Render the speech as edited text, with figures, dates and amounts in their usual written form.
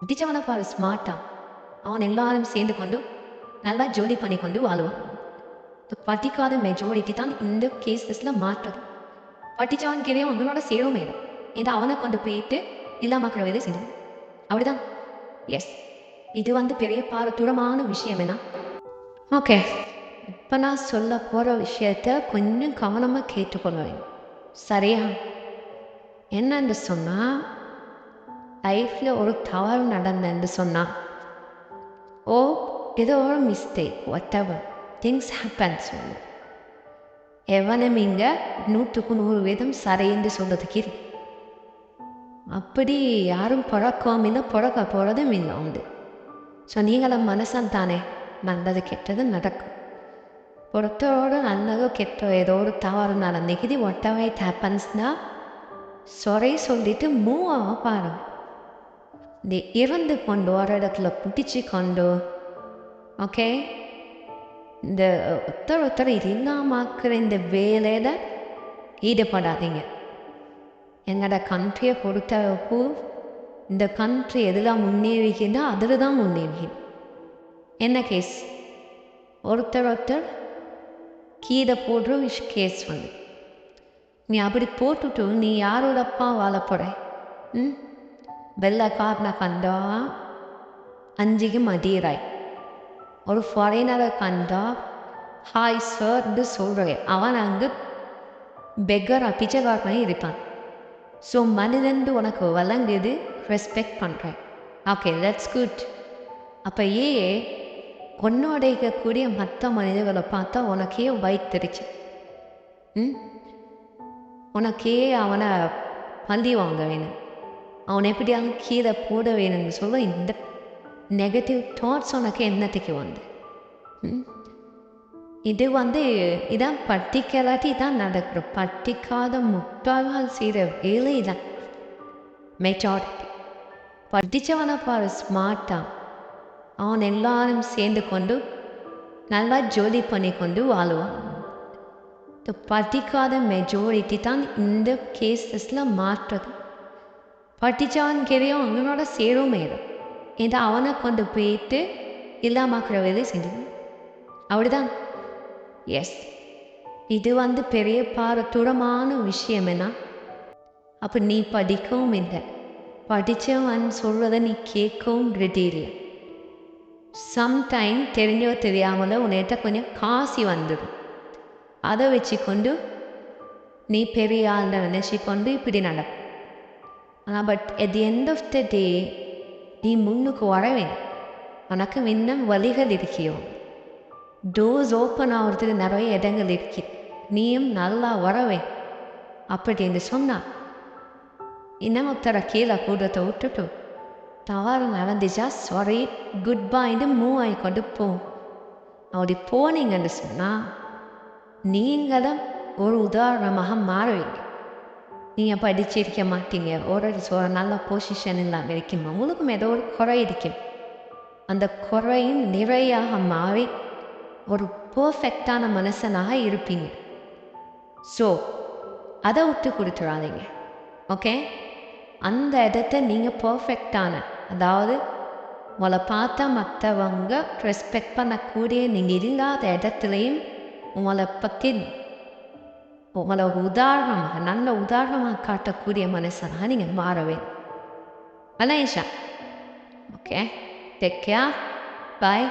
பிடிச்சவனை பாரு ஸ்மார்ட்டா. அவன் எல்லாரும் சேர்ந்து கொண்டு நல்லா ஜோலி பண்ணி கொண்டு வாழுவான். படிக்காத மெஜாரிட்டி தான் இந்த கேசஸ்ல மாற்றது. படிச்சவன் கீழே உங்களோட சேரும் மேலும் இதை அவனை கொண்டு போயிட்டு இல்லாமக்கிற வேலை செஞ்சு அப்படிதான். எஸ், இது பெரிய பாரதூரமான விஷயம் என்ன. ஓகே, இப்போ நான் சொல்ல போகிற விஷயத்த கொஞ்சம் கவனமாக கேட்டுக்கொள்வேன், சரியா? என்னன்னு சொன்னால், லைஃப்பில் ஒரு தவறு நடந்தேன்னு சொன்னால், ஓ ஏதோ ஒரு mistake, what ever things happens, எவனும் இங்கே 100% சரின்னு சொல்கிறதுக்கு இருக்கு. அப்படி யாரும் பிறக்கவும் இல்லை, பிறக்க போகிறதும் இல்லை உண்டு. ஸோ நீங்களும் மனசன் தானே, நல்லது கெட்டது நடக்கும். ஒருத்தரோட நல்லதோ கெட்டோ ஏதோ ஒரு தவறு நடந்துக்குது, வாட் எவர் இட் ஹேப்பன்ஸ்னால் சொறை சொல்லிட்டு மூவ் ஆக பாருங்க. இந்த இறந்து கொண்டு ஒரு இடத்துல பிடிச்சி கொண்டு, ஓகே, இந்த ஒருத்தர் இது இல்லாமக்கிற இந்த வேலையில் ஈடுபடாதீங்க. எங்களோட கண்ட்ரியை பொறுத்தவரைக்கு இந்த கண்ட்ரி எதெல்லாம் முன்னேறிக்கின்னா அதில் தான் முன்னேறிக்கணும். என்ன கேஸ்? ஒருத்தர் கீழே போடுற கேஸ் நீ அப்படி போட்டுட்டு நீ யாரோட அப்பா வாழ போகிற? வெள்ளைக்காரனை கண்டா அஞ்சுக்கு மதியராய், ஒரு ஃபாரினரை கண்டா ஹாய் சார்ன்னு சொல்கிறேன், அவன் அங்கே பெக்கராக பிச்சைக்காரனே இருப்பான். ஸோ மனிதன் உனக்கு வழங்குது, ரெஸ்பெக்ட் பண்ணுறேன். Okay, that's good. அப்போ உன்னோட இருக்கக்கூடிய மற்ற மனிதர்களை பார்த்தா உனக்கே வயிற்றுச்சு, உனக்கே அவனை பந்தி வாங்க வேணும், அவனை எப்படி அங்கே கீழே போட வேணும்னு சொல்ல இந்த நெகட்டிவ் தாட்ஸ் உனக்கு என்னத்துக்கு இது இதான் பட்டிக்கலாட்டி தான் நடக்கிற. பட்டிக்காத முட்டாள்கள் செய்கிற வேலை தான் மெஜாரிட்டி. படித்தவனை பாரு ஸ்மார்ட்டாக, அவன் எல்லாரும் சேர்ந்து கொண்டு நல்லா ஜோலி பண்ணி கொண்டு வாழுவான். படிக்காத மெஜாரிட்டி தான் இந்த கேசஸில் மாற்றுறது. படித்தவன் கீழேயும் அவனோட சேரும் மேலும் இதை அவனை கொண்டு போயிட்டு இல்லாமக்கிற வேலை செஞ்சது, அப்படிதான். எஸ், இது பெரிய பாரதூரமான விஷயம் என்ன. அப்போ நீ படிக்கவும் இல்லை, படித்தவன் சொல்கிறத நீ கேட்கவும் ரெடி இல்லை. சம்டைம் தெரிஞ்சோ தெரியாமலோ உன்கிட்ட கொஞ்சம் காசி வந்துடும், அதை வச்சுக்கொண்டு நீ பெரிய ஆள் நினச்சிக்கொண்டு இப்படி நடக்கும். ஆனால் but at the end of the day நீ முன்னுக்கு வரவேன். உனக்கு இன்னும் வழிகள் இருக்கியோ, டோர்ஸ் ஓப்பன் ஆகிறதுக்கு நிறைய இடங்கள் இருக்கு, நீயும் நல்லா வரவேன். அப்படின்னு சொன்னால் இன்னும் ஒருத்தரை கீழே கூடத்தை விட்டுட்டு தவறு நடந்துச்சா சாரி குட் பாய்ன்னு மூவ் ஆகிக்கொண்டு போகும். அப்படி போனீங்கன்னு சொன்னால் நீங்கள் தான் ஒரு உதாரணமாக மாறுவீங்க. நீங்கள் படிச்சிருக்க மாட்டீங்க, ஒரு நல்ல பொசிஷன் இல்லாமல் இருக்கீங்க, உங்களுக்கும் ஏதோ ஒரு குறை இருக்கும். அந்த குறையும் நிறையாக மாறி ஒரு பர்ஃபெக்டான மனுஷனாக இருப்பீங்க. ஸோ அதை விட்டு கொடுத்துடாதீங்க, ஓகே? அந்த இடத்த நீங்கள் பர்ஃபெக்டான, அதாவது உங்களை பார்த்தா மற்றவங்க ரெஸ்பெக்ட் பண்ணக்கூடிய நீங்கள் இல்லாத இடத்துலையும் உங்களை பற்றி உங்களை ஒரு உதாரணமாக, நல்ல உதாரணமாக காட்டக்கூடிய மனுஷனாக நீங்கள் மாறவே. மலேஷா, ஓகே, டேக் கேர், பாய்.